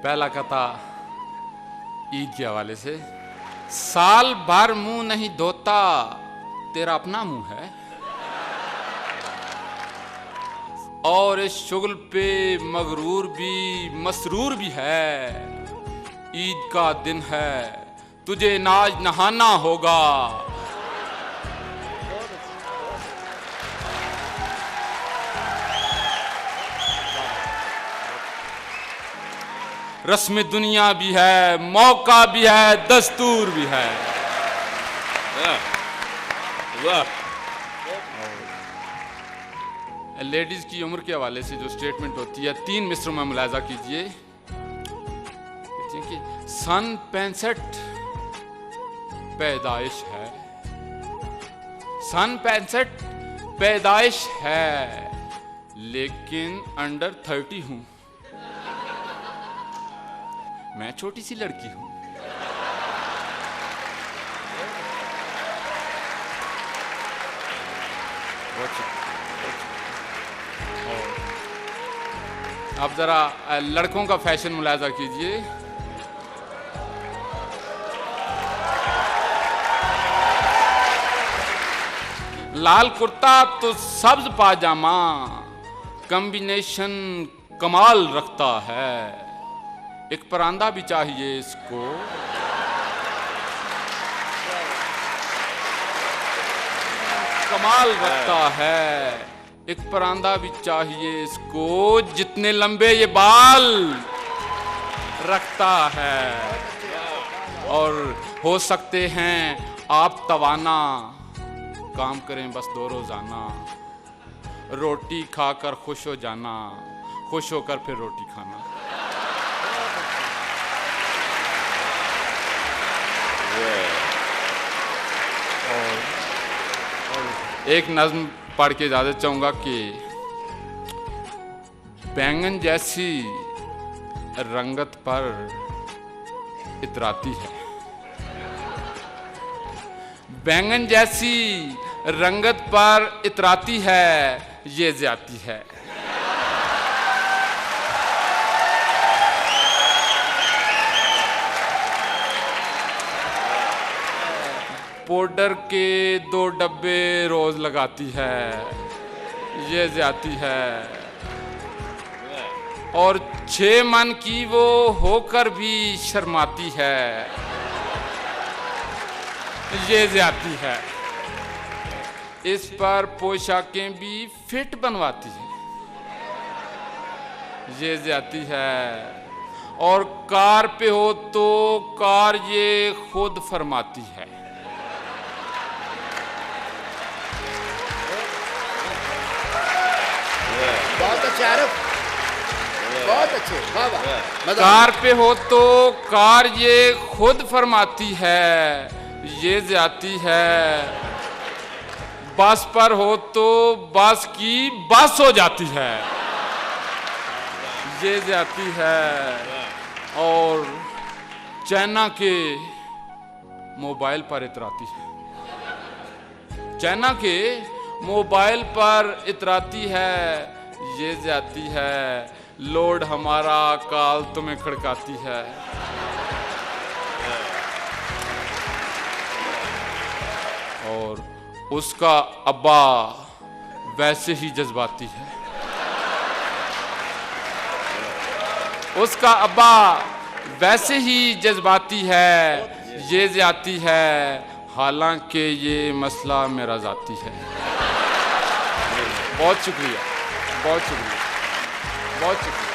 पहला कथा ईद के हवाले से। साल भर मुंह नहीं धोता, तेरा अपना मुंह है, और इस शुगल पे मगरूर भी मसरूर भी है। ईद का दिन है, तुझे नाज नहाना होगा। रस्म दुनिया भी है, मौका भी है, दस्तूर भी है। वाह। लेडीज की उम्र के हवाले से जो स्टेटमेंट होती है 3 मिसरों में मुलाजा कीजिए कि सन 65 पैदाइश है, सन 65 पैदाइश है, लेकिन अंडर 30 हूं, मैं छोटी सी लड़की हूं। अब जरा लड़कों का फैशन मुलाजा कीजिए। लाल कुर्ता तो सब्ज पाजामा, कॉम्बिनेशन कमाल रखता है। एक परांदा भी चाहिए इसको, कमाल रखता है। एक परांदा भी चाहिए इसको, जितने लंबे ये बाल रखता है। और हो सकते हैं आप तवाना, काम करें बस 2 रोजाना, रोटी खाकर खुश हो जाना, खुश होकर फिर रोटी खाना। और एक नज्म पढ़ के इजाजत चाहूंगा कि बैंगन जैसी रंगत पर इतराती है, बैंगन जैसी रंगत पर इतराती है, ये ज्यादती है। पाउडर के 2 डब्बे रोज लगाती है, ये ज्यादती है। और 6 मन की वो होकर भी शर्माती है, ये ज्यादती है। इस पर पोशाकें भी फिट बनवाती है, ये ज्यादती है। और कार पे हो तो कार ये खुद फरमाती है। बहुत अच्छे आरिफ, बहुत अच्छे। कार पे हो तो कार ये खुद फरमाती है, ये ज्यादती है। बस पर हो तो बस की बस हो जाती है, ये ज्यादती है। और चाइना के मोबाइल पर इतराती है, चाइना के मोबाइल पर इतराती है, ये ज्यादती है। लोड हमारा काल तुम्हें खड़काती है। और उसका अब्बा वैसे ही जज्बाती है, उसका अब्बा वैसे ही जज्बाती है, ये ज्यादती है। हालांकि ये मसला मेरा जाती है। बहुत शुक्रिया, बहुत शुक्रिया, बहुत शुक्रिया।